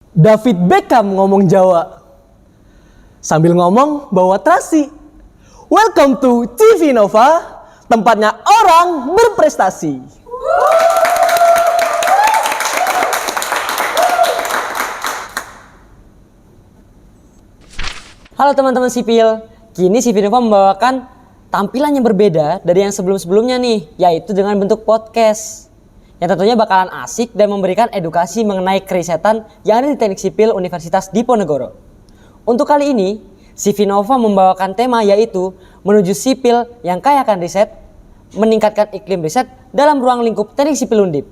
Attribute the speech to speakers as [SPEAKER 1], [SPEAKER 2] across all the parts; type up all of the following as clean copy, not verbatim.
[SPEAKER 1] David Beckham ngomong Jawa sambil ngomong bawa terasi. Welcome to TV Nova, tempatnya orang berprestasi.
[SPEAKER 2] Halo teman-teman sipil, kini CV Nova membawakan tampilan yang berbeda dari yang sebelum-sebelumnya nih, yaitu dengan bentuk podcast. Yang tentunya bakalan asik dan memberikan edukasi mengenai kerisetan yang ada di Teknik Sipil Universitas Diponegoro. Untuk kali ini, CV Nova membawakan tema yaitu menuju sipil yang kaya akan riset, meningkatkan iklim riset dalam ruang lingkup Teknik Sipil Undip.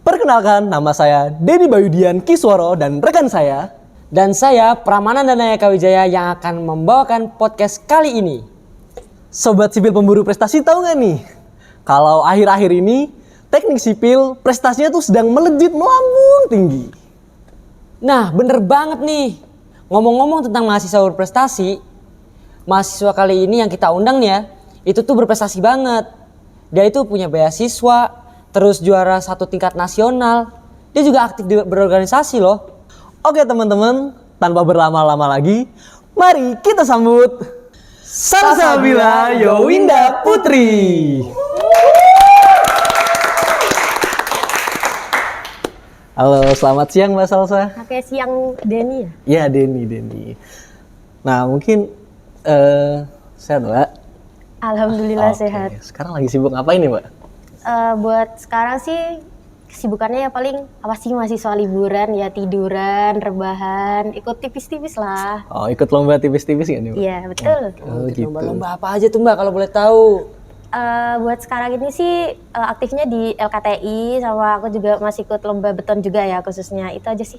[SPEAKER 1] Perkenalkan, nama saya Denny Bayudian Kisworo dan rekan saya.
[SPEAKER 2] Dan saya Pramana Danaya Kawijaya yang akan membawakan podcast kali ini.
[SPEAKER 1] Sobat sipil pemburu prestasi tahu nggak nih? Kalau akhir-akhir ini Teknik Sipil prestasinya tuh sedang melejit melambung tinggi.
[SPEAKER 2] Nah, bener banget nih. Ngomong-ngomong tentang mahasiswa berprestasi, mahasiswa kali ini yang kita undang nih ya, itu tuh berprestasi banget. Dia itu punya beasiswa, terus juara 1 tingkat nasional. Dia juga aktif berorganisasi loh.
[SPEAKER 1] Oke teman-teman, tanpa berlama-lama lagi, mari kita sambut Salsabila Yowinda Putri. Halo, selamat siang Mbak Salsa.
[SPEAKER 3] Oke, siang Denny ya?
[SPEAKER 1] Ya, Denny. Nah, mungkin sehat Mbak?
[SPEAKER 3] Alhamdulillah
[SPEAKER 1] Oke,
[SPEAKER 3] sehat.
[SPEAKER 1] sekarang lagi sibuk ngapain nih Mbak?
[SPEAKER 3] Buat sekarang sih kesibukannya ya paling apa sih mahasiswa liburan ya, tiduran, rebahan, ikut tipis-tipis lah.
[SPEAKER 1] Oh, ikut lomba tipis-tipis nggak nih Mbak?
[SPEAKER 3] Iya, betul.
[SPEAKER 1] Oh, gitu.
[SPEAKER 2] Lomba-lomba apa aja tuh Mbak kalau boleh tahu?
[SPEAKER 3] Buat sekarang ini sih aktifnya di LKTI, sama aku juga masih ikut lomba beton juga ya khususnya. Itu aja sih.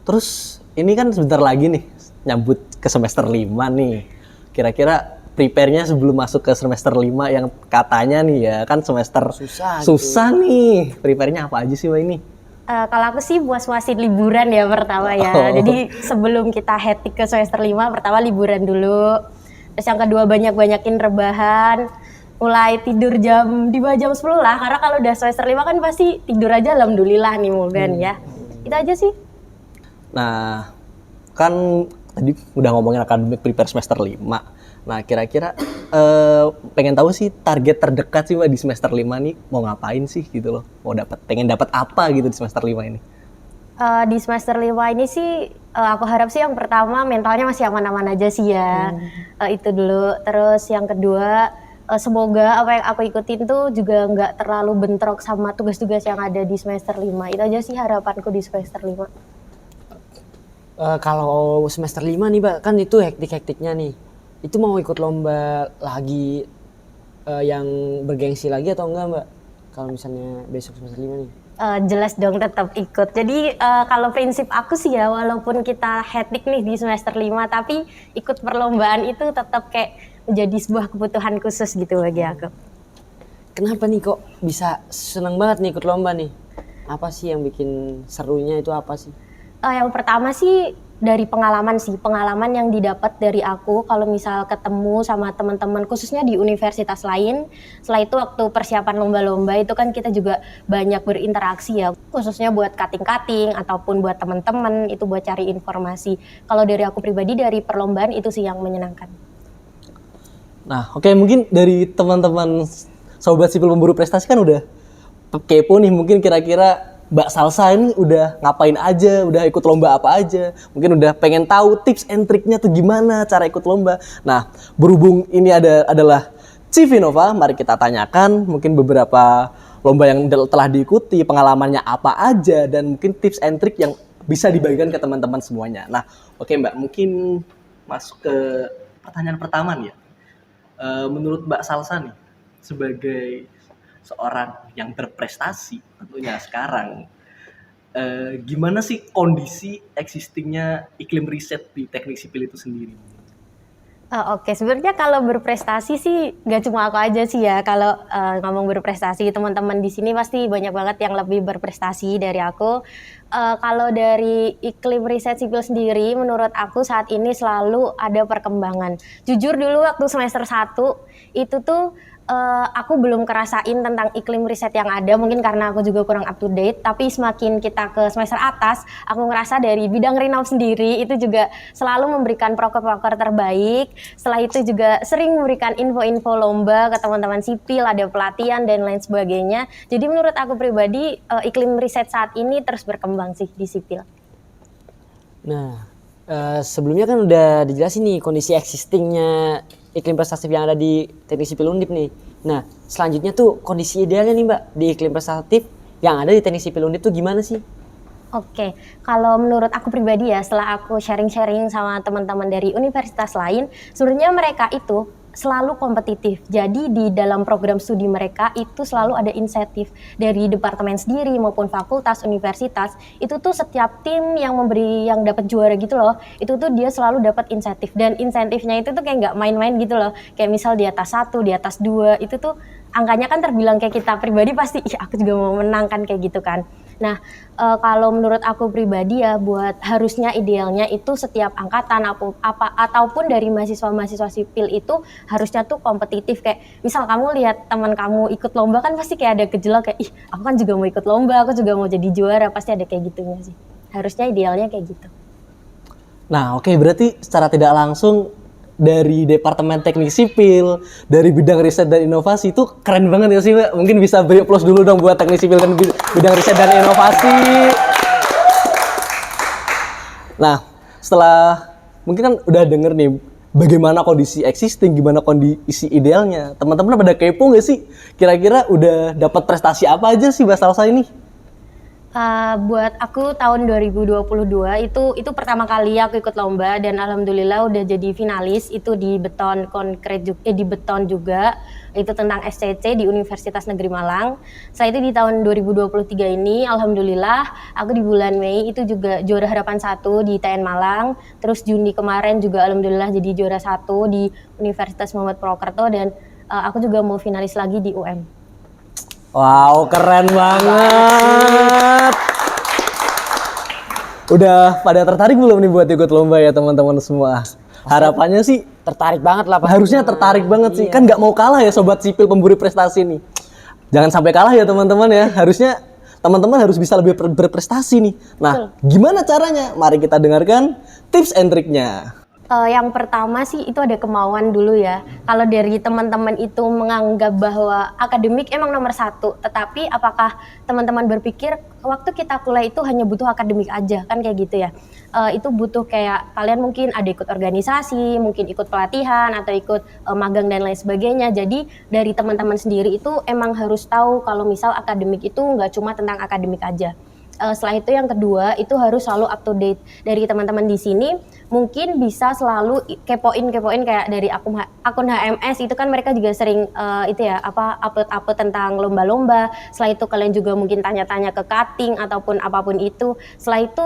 [SPEAKER 1] Terus ini kan sebentar lagi nih nyambut ke semester 5 nih. Kira-kira prepare-nya sebelum masuk ke semester 5 yang katanya nih ya kan semester susah nih. Prepare-nya apa aja sih Mbak ini?
[SPEAKER 3] Kalau aku sih puas-puasin liburan ya pertama ya. Jadi sebelum kita hektik ke semester 5, pertama liburan dulu. Terus yang kedua banyak-banyakin rebahan. Mulai tidur di bawah jam 10 lah. Karena kalau udah semester 5 kan pasti tidur aja alhamdulillah nih Mulgan ya. Itu aja sih.
[SPEAKER 1] Nah, kan tadi udah ngomongin akademik prepare semester 5. Nah, kira-kira pengen tahu sih target terdekat sih Mbak di semester 5 nih mau ngapain sih gitu loh. Pengen dapat apa gitu di semester 5 ini?
[SPEAKER 3] Di semester 5 ini sih aku harap sih yang pertama mentalnya masih aman-aman aja sih ya. Itu dulu. Terus yang kedua semoga apa yang aku ikutin tuh juga nggak terlalu bentrok sama tugas-tugas yang ada di semester 5. Itu aja sih harapanku di semester 5.
[SPEAKER 2] Kalau semester 5 nih Mbak, kan itu hektik-hektiknya nih. Itu mau ikut lomba lagi yang bergengsi lagi atau enggak Mbak? Kalau misalnya besok semester 5 nih.
[SPEAKER 3] Jelas dong tetap ikut. Jadi kalau prinsip aku sih ya, walaupun kita hektik nih di semester 5, tapi ikut perlombaan itu tetap kayak menjadi sebuah kebutuhan khusus gitu bagi aku.
[SPEAKER 2] Kenapa nih kok bisa seneng banget nih ikut lomba nih? Apa sih yang bikin serunya itu apa sih?
[SPEAKER 3] Yang pertama sih dari pengalaman yang didapat dari aku kalau misal ketemu sama teman-teman khususnya di universitas lain. Setelah itu waktu persiapan lomba-lomba itu kan kita juga banyak berinteraksi ya, khususnya buat cutting-cutting ataupun buat teman-teman itu buat cari informasi. Kalau dari aku pribadi dari perlombaan itu sih yang menyenangkan.
[SPEAKER 1] Nah, oke, mungkin dari teman-teman sobat sipil pemburu prestasi kan udah kepo nih, mungkin kira-kira Mbak Salsa ini udah ngapain aja, udah ikut lomba apa aja, mungkin udah pengen tahu tips and triknya tuh gimana cara ikut lomba. Nah, berhubung ini adalah CV Nova, mari kita tanyakan mungkin beberapa lomba yang telah diikuti, pengalamannya apa aja, dan mungkin tips and trik yang bisa dibagikan ke teman-teman semuanya. Nah, oke Mbak, mungkin masuk ke pertanyaan pertama nih ya. Menurut Mbak Salsa nih, sebagai seorang yang berprestasi tentunya sekarang, gimana sih kondisi existingnya iklim riset di teknik sipil itu sendiri?
[SPEAKER 3] Oke, sebenarnya kalau berprestasi sih nggak cuma aku aja sih ya. Kalau ngomong berprestasi, teman-teman di sini pasti banyak banget yang lebih berprestasi dari aku. Kalau dari iklim riset sipil sendiri, menurut aku saat ini selalu ada perkembangan. Jujur dulu waktu semester 1 itu tuh Aku belum kerasain tentang iklim riset yang ada, mungkin karena aku juga kurang up to date, tapi semakin kita ke semester atas, aku ngerasa dari bidang Renov sendiri itu juga selalu memberikan proker-proker terbaik. Setelah itu juga sering memberikan info-info lomba ke teman-teman sipil, ada pelatihan dan lain sebagainya. Jadi menurut aku pribadi, iklim riset saat ini terus berkembang sih di sipil.
[SPEAKER 2] Nah, sebelumnya kan udah dijelasin nih kondisi existingnya iklim prestatif yang ada di Teknik Sipil Undip nih. Nah, selanjutnya tuh kondisi idealnya nih Mbak di iklim prestatif yang ada di Teknik Sipil Undip tuh gimana sih?
[SPEAKER 3] Oke, kalau menurut aku pribadi ya, setelah aku sharing-sharing sama teman-teman dari universitas lain, sebenarnya mereka itu selalu kompetitif. Jadi di dalam program studi mereka itu selalu ada insentif dari departemen sendiri maupun fakultas, universitas. Itu tuh setiap tim yang dapat juara gitu loh, itu tuh dia selalu dapat insentif. Dan insentifnya itu tuh kayak nggak main-main gitu loh. Kayak misal di atas 1, di atas 2, itu tuh angkanya kan terbilang kayak kita pribadi pasti, ih aku juga mau menang kan kayak gitu kan. Nah, kalau menurut aku pribadi ya, buat harusnya idealnya itu setiap angkatan ataupun dari mahasiswa-mahasiswa sipil itu harusnya tuh kompetitif. Kayak misal kamu lihat teman kamu ikut lomba kan pasti kayak ada gejolak kayak, ih aku kan juga mau ikut lomba, aku juga mau jadi juara, pasti ada kayak gitunya sih. Harusnya idealnya kayak gitu.
[SPEAKER 1] Nah, oke, berarti secara tidak langsung dari Departemen Teknik Sipil, dari bidang riset dan inovasi itu keren banget ya sih Mbak. Mungkin bisa beri aplaus dulu dong buat Teknik Sipil dan bidang riset dan inovasi. Nah, setelah mungkin kan udah denger nih bagaimana kondisi existing, gimana kondisi idealnya. Teman-teman pada kepo nggak sih? Kira-kira udah dapat prestasi apa aja sih Mbak Salsa ini?
[SPEAKER 3] Buat aku tahun 2022 itu pertama kali aku ikut lomba dan alhamdulillah udah jadi finalis itu di beton konkret di beton juga, itu tentang SCC di Universitas Negeri Malang. Setelah itu di tahun 2023 ini alhamdulillah aku di bulan Mei itu juga juara harapan 1 di TN Malang. Terus Juni kemarin juga alhamdulillah jadi juara 1 di Universitas Muhammad Purwokerto dan aku juga mau finalis lagi di UM.
[SPEAKER 1] Wow, keren banget. Udah pada tertarik belum nih buat ikut lomba ya teman-teman semua? Harapannya sih
[SPEAKER 2] Tertarik banget lah Pak.
[SPEAKER 1] harusnya tertarik banget sih. Kan nggak mau kalah ya sobat sipil pemburu prestasi nih. Jangan sampai kalah ya teman-teman ya. Harusnya teman-teman harus bisa lebih berprestasi nih. Nah, gimana caranya? Mari kita dengarkan tips and triknya.
[SPEAKER 3] Yang pertama sih itu ada kemauan dulu ya. Kalau dari teman-teman itu menganggap bahwa akademik emang nomor 1, tetapi apakah teman-teman berpikir waktu kita kuliah itu hanya butuh akademik aja kan kayak gitu ya? Itu butuh kayak kalian mungkin ada ikut organisasi, mungkin ikut pelatihan atau ikut magang dan lain sebagainya. Jadi dari teman-teman sendiri itu emang harus tahu kalau misal akademik itu nggak cuma tentang akademik aja. Setelah itu yang kedua itu harus selalu up to date. Dari teman-teman di sini mungkin bisa selalu kepoin kayak dari akun HMS itu kan mereka juga sering upload tentang lomba-lomba. Setelah itu kalian juga mungkin tanya-tanya ke cutting ataupun apapun itu. Setelah itu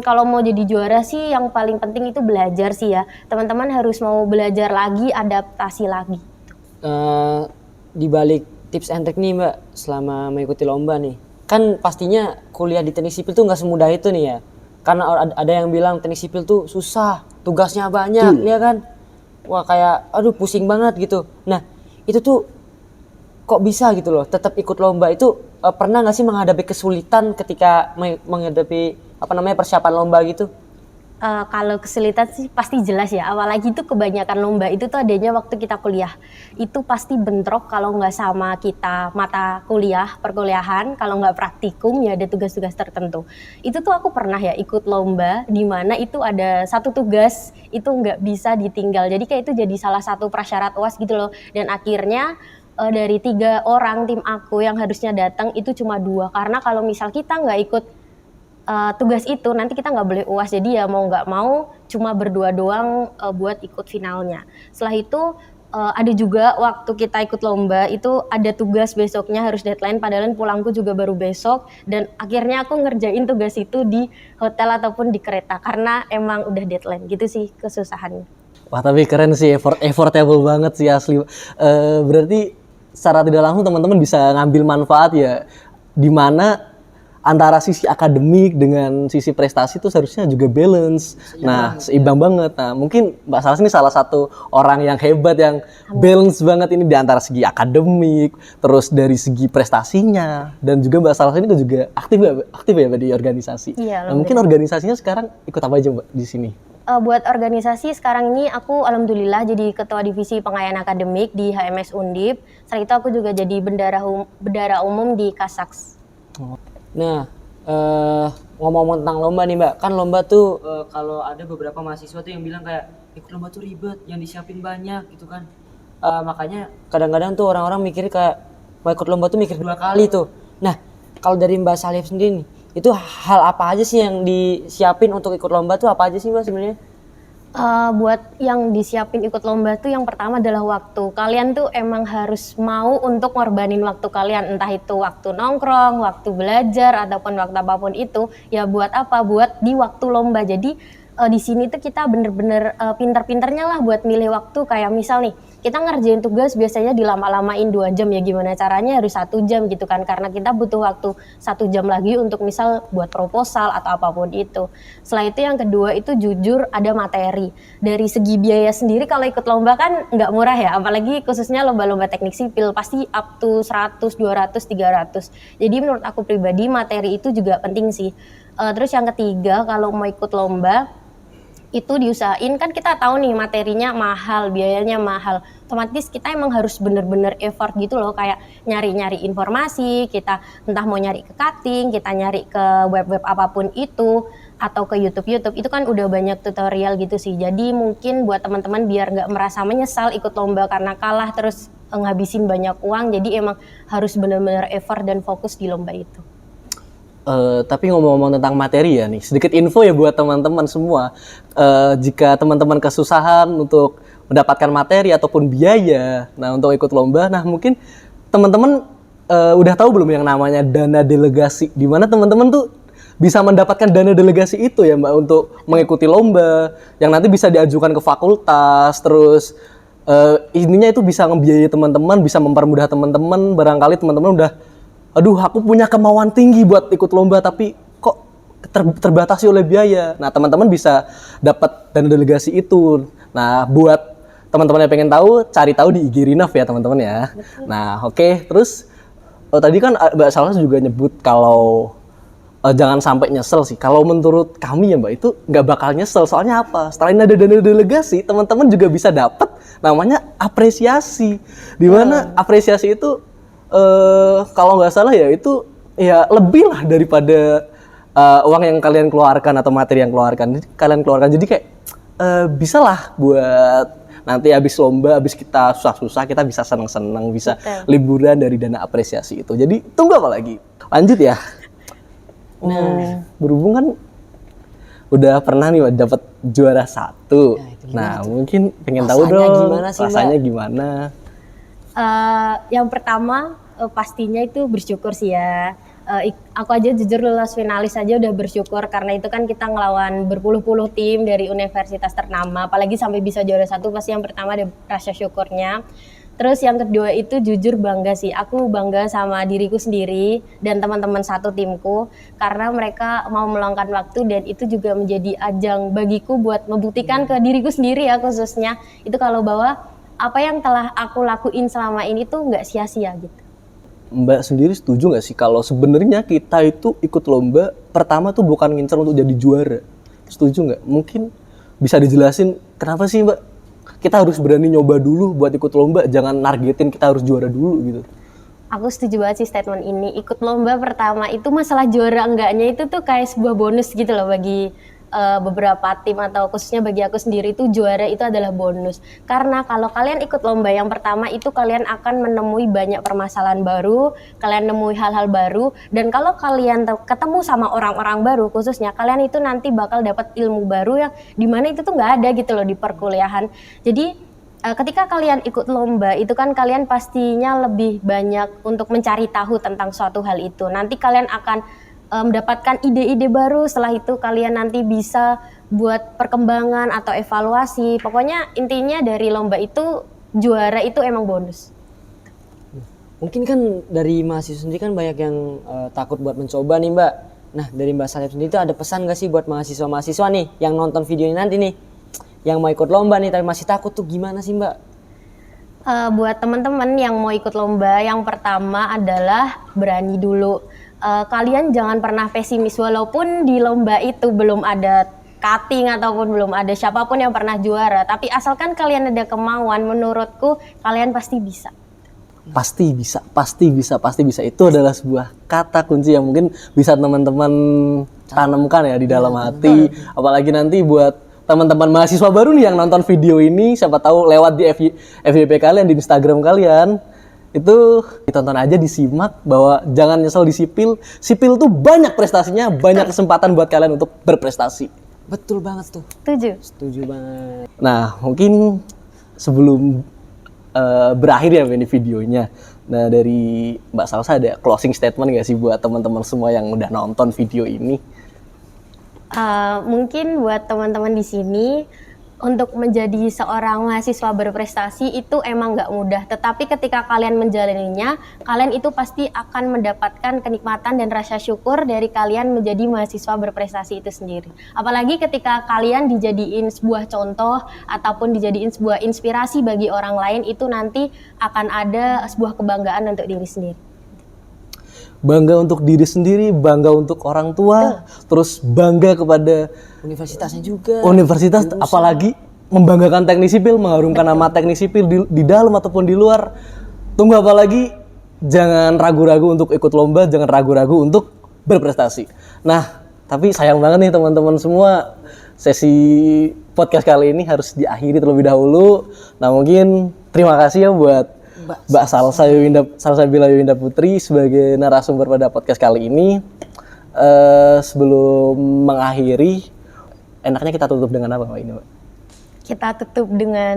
[SPEAKER 3] kalau mau jadi juara sih yang paling penting itu belajar sih ya. Teman-teman harus mau belajar lagi, adaptasi lagi.
[SPEAKER 2] Di balik tips and trick nih Mbak selama mengikuti lomba nih, kan pastinya kuliah di teknik sipil tuh nggak semudah itu nih ya, karena ada yang bilang teknik sipil tuh susah, tugasnya banyak, ya kan, wah kayak aduh pusing banget gitu. Nah itu tuh kok bisa gitu loh tetap ikut lomba itu, pernah nggak sih menghadapi kesulitan ketika menghadapi persiapan lomba gitu?
[SPEAKER 3] Kalau kesulitan sih pasti jelas ya, apalagi itu kebanyakan lomba itu tuh adanya waktu kita kuliah. Itu pasti bentrok kalau nggak sama kita mata kuliah, perkuliahan, kalau nggak praktikum ya ada tugas-tugas tertentu. Itu tuh aku pernah ya ikut lomba di mana itu ada satu tugas itu nggak bisa ditinggal. Jadi kayak itu jadi salah satu prasyarat UAS gitu loh. Dan akhirnya dari 3 orang tim aku yang harusnya datang itu cuma 2. Karena kalau misal kita nggak ikut tugas itu nanti kita nggak boleh UAS, jadi ya mau nggak mau cuma berdua doang buat ikut finalnya. Setelah itu ada juga waktu kita ikut lomba itu ada tugas besoknya harus deadline, padahal pulangku juga baru besok dan akhirnya aku ngerjain tugas itu di hotel ataupun di kereta karena emang udah deadline gitu sih kesusahannya.
[SPEAKER 1] Wah tapi keren sih, effortable banget sih asli. Berarti secara tidak langsung teman-teman bisa ngambil manfaat ya, di mana antara sisi akademik dengan sisi prestasi itu seharusnya juga balance. Nah, seimbang banget. Nah, mungkin Mbak Salas ini salah satu orang yang hebat yang balance banget ini di antara segi akademik, terus dari segi prestasinya, dan juga Mbak Salas ini juga aktif ya Mbak di organisasi.
[SPEAKER 3] Iya,
[SPEAKER 1] Nah, mungkin organisasinya sekarang ikut apa aja Mbak di sini?
[SPEAKER 3] Buat organisasi sekarang ini aku alhamdulillah jadi ketua divisi pengayaan akademik di HMS Undip. Setelah itu aku juga jadi bendara umum di Kasaks.
[SPEAKER 2] Nah, ngomong-ngomong tentang lomba nih Mbak, kan lomba tuh kalau ada beberapa mahasiswa tuh yang bilang kayak ikut lomba tuh ribet, yang disiapin banyak gitu kan. Makanya kadang-kadang tuh orang-orang mikir kayak mau ikut lomba tuh mikir 2 kali tuh. Nah, kalau dari Mbak Salif sendiri nih, itu hal apa aja sih yang disiapin untuk ikut lomba tuh apa aja sih Mbak sebenarnya?
[SPEAKER 3] Buat yang disiapin ikut lomba tuh yang pertama adalah waktu. Kalian tuh emang harus mau untuk ngorbanin waktu kalian, entah itu waktu nongkrong, waktu belajar, ataupun waktu apapun itu. Ya buat apa? Buat di waktu lomba. Jadi di sini tuh kita bener-bener pinter-pinternya lah buat milih waktu. Kayak misal nih, kita ngerjain tugas biasanya dilama-lamain 2 jam, ya gimana caranya harus 1 jam gitu kan, karena kita butuh waktu 1 jam lagi untuk misal buat proposal atau apapun itu. Setelah itu yang kedua itu jujur ada materi. Dari segi biaya sendiri kalau ikut lomba kan nggak murah ya, apalagi khususnya lomba-lomba teknik sipil pasti up to 100, 200, 300. Jadi menurut aku pribadi materi itu juga penting sih. Terus yang ketiga kalau mau ikut lomba itu diusahain, kan kita tahu nih materinya mahal, biayanya mahal, otomatis kita emang harus bener-bener effort gitu loh, kayak nyari-nyari informasi, kita entah mau nyari ke cutting, kita nyari ke web-web apapun itu, atau ke YouTube, itu kan udah banyak tutorial gitu sih. Jadi mungkin buat teman-teman biar nggak merasa menyesal ikut lomba karena kalah terus ngabisin banyak uang, jadi emang harus bener-bener effort dan fokus di lomba itu.
[SPEAKER 1] Tapi ngomong-ngomong tentang materi ya nih, sedikit info ya buat teman-teman semua. Jika teman-teman kesusahan untuk mendapatkan materi ataupun biaya, nah untuk ikut lomba, nah mungkin teman-teman udah tahu belum yang namanya dana delegasi, di mana teman-teman tuh bisa mendapatkan dana delegasi itu ya Mbak untuk mengikuti lomba, yang nanti bisa diajukan ke fakultas, terus ininya itu bisa ngebiayai teman-teman, bisa mempermudah teman-teman, barangkali teman-teman udah aduh aku punya kemauan tinggi buat ikut lomba tapi kok terbatasi oleh biaya. Nah teman-teman bisa dapat dana delegasi itu. Nah buat teman-teman yang pengen tahu, cari tahu di IG Rinov ya teman-teman ya. Betul. Nah oke. Terus tadi kan Mbak Salas juga nyebut kalau jangan sampai nyesel sih. Kalau menurut kami ya Mbak itu nggak bakal nyesel. Soalnya apa? Selain ada dana delegasi, teman-teman juga bisa dapat namanya apresiasi. Dimana apresiasi itu kalau nggak salah ya itu ya lebih lah daripada uang yang kalian keluarkan atau materi yang kalian keluarkan. Jadi kayak bisa lah buat nanti habis lomba, habis kita susah-susah kita bisa senang-senang, bisa liburan dari dana apresiasi itu. Jadi tunggu apa lagi? Lanjut ya. Nah, berhubung kan udah pernah nih dapat juara 1. Nah, mungkin pengen tahu dong rasanya gimana?
[SPEAKER 3] Yang pertama pastinya itu bersyukur sih ya. Aku aja jujur lulus finalis aja udah bersyukur, karena itu kan kita ngelawan berpuluh-puluh tim dari universitas ternama, apalagi sampai bisa juara 1, pasti yang pertama ada rasa syukurnya. Terus yang kedua itu jujur bangga sih, aku bangga sama diriku sendiri dan teman-teman satu timku, karena mereka mau meluangkan waktu dan itu juga menjadi ajang bagiku buat membuktikan ke diriku sendiri ya, khususnya itu kalau bahwa apa yang telah aku lakuin selama ini tuh nggak sia-sia gitu.
[SPEAKER 1] Mbak sendiri setuju nggak sih kalau sebenarnya kita itu ikut lomba pertama tuh bukan ngincer untuk jadi juara? Setuju nggak? Mungkin bisa dijelasin kenapa sih Mbak kita harus berani nyoba dulu buat ikut lomba, jangan nargetin kita harus juara dulu gitu.
[SPEAKER 3] Aku setuju banget sih statement ini. Ikut lomba pertama itu masalah juara enggaknya itu tuh kayak sebuah bonus gitu loh bagi beberapa tim, atau khususnya bagi aku sendiri itu juara itu adalah bonus. Karena kalau kalian ikut lomba yang pertama itu kalian akan menemui banyak permasalahan baru, kalian nemui hal-hal baru, dan kalau kalian ketemu sama orang-orang baru khususnya, kalian itu nanti bakal dapat ilmu baru yang dimana itu tuh nggak ada gitu loh di perkuliahan. Jadi ketika kalian ikut lomba itu kan kalian pastinya lebih banyak untuk mencari tahu tentang suatu hal itu. Nanti kalian akan mendapatkan ide-ide baru, setelah itu kalian nanti bisa buat perkembangan atau evaluasi. Pokoknya intinya dari lomba itu juara itu emang bonus.
[SPEAKER 2] Mungkin kan dari mahasiswa sendiri kan banyak yang takut buat mencoba nih Mbak. Nah dari Mbak Salib sendiri itu ada pesan gak sih buat mahasiswa-mahasiswa nih yang nonton video ini nanti nih, yang mau ikut lomba nih tapi masih takut tuh gimana sih Mbak?
[SPEAKER 3] Buat teman-teman yang mau ikut lomba, yang pertama adalah berani dulu. Kalian jangan pernah pesimis, walaupun di lomba itu belum ada cutting ataupun belum ada siapapun yang pernah juara, tapi asalkan kalian ada kemauan, menurutku kalian pasti bisa.
[SPEAKER 1] Pasti bisa, pasti bisa, pasti bisa. Itu adalah sebuah kata kunci yang mungkin bisa teman-teman tanamkan ya di dalam hati. Apalagi nanti buat teman-teman mahasiswa baru nih yang nonton video ini, siapa tahu lewat di FYP kalian, di Instagram kalian, itu ditonton aja, disimak, bahwa jangan nyesel di sipil. Sipil tuh banyak prestasinya, banyak kesempatan buat kalian untuk berprestasi.
[SPEAKER 2] Betul banget tuh.
[SPEAKER 3] Setuju
[SPEAKER 2] banget.
[SPEAKER 1] Nah, mungkin sebelum berakhir ya ini videonya, nah dari Mbak Salsa ada closing statement gak sih buat teman-teman semua yang udah nonton video ini?
[SPEAKER 3] Mungkin buat teman-teman di sini, untuk menjadi seorang mahasiswa berprestasi itu emang nggak mudah, tetapi ketika kalian menjalaninya, kalian itu pasti akan mendapatkan kenikmatan dan rasa syukur dari kalian menjadi mahasiswa berprestasi itu sendiri. Apalagi ketika kalian dijadiin sebuah contoh ataupun dijadiin sebuah inspirasi bagi orang lain, itu nanti akan ada sebuah kebanggaan untuk diri sendiri.
[SPEAKER 1] Bangga untuk diri sendiri, bangga untuk orang tua, terus bangga kepada
[SPEAKER 2] Universitasnya juga.
[SPEAKER 1] universitas, apalagi membanggakan teknik sipil, mengharumkan nama teknik sipil di dalam ataupun di luar. Tunggu apa lagi? Jangan ragu-ragu untuk ikut lomba, jangan ragu-ragu untuk berprestasi. Nah, tapi sayang banget nih teman-teman semua, sesi podcast kali ini harus diakhiri terlebih dahulu. Nah, mungkin terima kasih ya buat Mbak Salsabila Yowinda Putri sebagai narasumber pada podcast kali ini. Sebelum mengakhiri, enaknya kita tutup dengan apa Mbak ini, Mbak?
[SPEAKER 3] Kita tutup dengan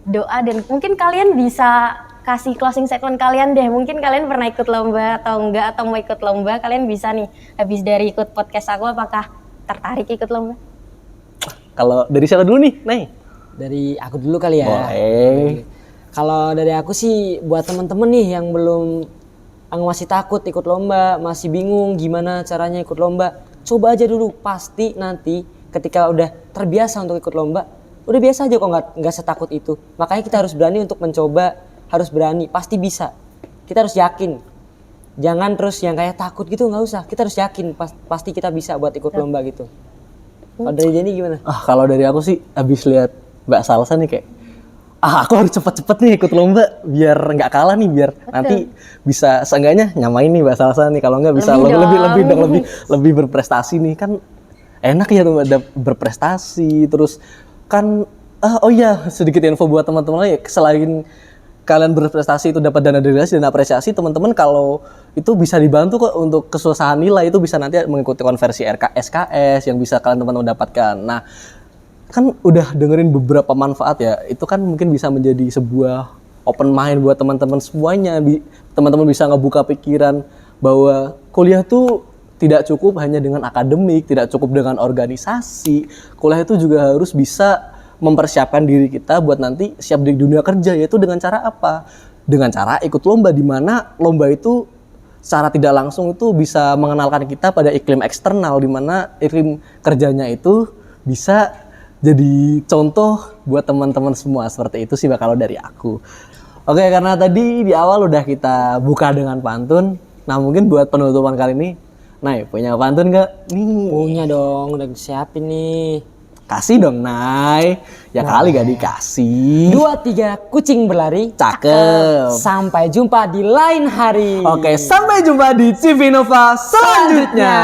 [SPEAKER 3] doa, dan mungkin kalian bisa kasih closing statement kalian deh. Mungkin kalian pernah ikut lomba atau enggak, atau mau ikut lomba, kalian bisa nih habis dari ikut podcast aku, apakah tertarik ikut lomba?
[SPEAKER 1] Kalau dari siapa dulu nih, Nay?
[SPEAKER 2] Dari aku dulu kali ya.
[SPEAKER 1] Boleh.
[SPEAKER 2] Kalau dari aku sih buat temen-temen nih yang belum, yang masih takut ikut lomba, masih bingung gimana caranya ikut lomba, coba aja dulu. Pasti nanti ketika udah terbiasa untuk ikut lomba, udah biasa aja kok, nggak setakut itu. Makanya kita harus berani untuk mencoba, harus berani, pasti bisa. Kita harus yakin. Jangan terus yang kayak takut gitu, nggak usah. Kita harus yakin, pasti kita bisa buat ikut lomba gitu. Kalau dari Jenny gimana?
[SPEAKER 1] Kalau dari aku sih habis lihat Mbak Salsa nih kayak, aku harus cepet-cepet nih ikut lomba biar nggak kalah nih, biar nanti bisa seenggaknya nyamain nih Mbak Salsa nih, kalau nggak bisa lebih berprestasi nih, kan enak ya tuh berprestasi. Terus kan oh iya, sedikit info buat teman-teman ya, selain kalian berprestasi itu dapat dana delegasi dan apresiasi, teman-teman kalau itu bisa dibantu kok untuk kesusahan nilai, itu bisa nanti mengikuti konversi SKS yang bisa kalian teman-teman dapatkan. Nah, kan udah dengerin beberapa manfaat ya, itu kan mungkin bisa menjadi sebuah open mind buat teman-teman semuanya. Teman-teman bisa ngebuka pikiran bahwa kuliah tuh tidak cukup hanya dengan akademik, tidak cukup dengan organisasi. Kuliah itu juga harus bisa mempersiapkan diri kita buat nanti siap di dunia kerja, yaitu dengan cara apa? Dengan cara ikut lomba, di mana lomba itu secara tidak langsung itu bisa mengenalkan kita pada iklim eksternal, di mana iklim kerjanya itu bisa jadi contoh buat teman-teman semua. Seperti itu sih kalau dari aku. Oke, karena tadi di awal udah kita buka dengan pantun, nah mungkin buat penutupan kali ini, Nay, punya pantun gak? Nih.
[SPEAKER 2] Punya dong, udah siapin nih.
[SPEAKER 1] Kasih dong, Nay. Ya kali gak dikasih.
[SPEAKER 2] 2, 3, kucing berlari.
[SPEAKER 1] Cakep.
[SPEAKER 2] Sampai jumpa di lain hari.
[SPEAKER 1] Oke, sampai jumpa di CV Nova selanjutnya.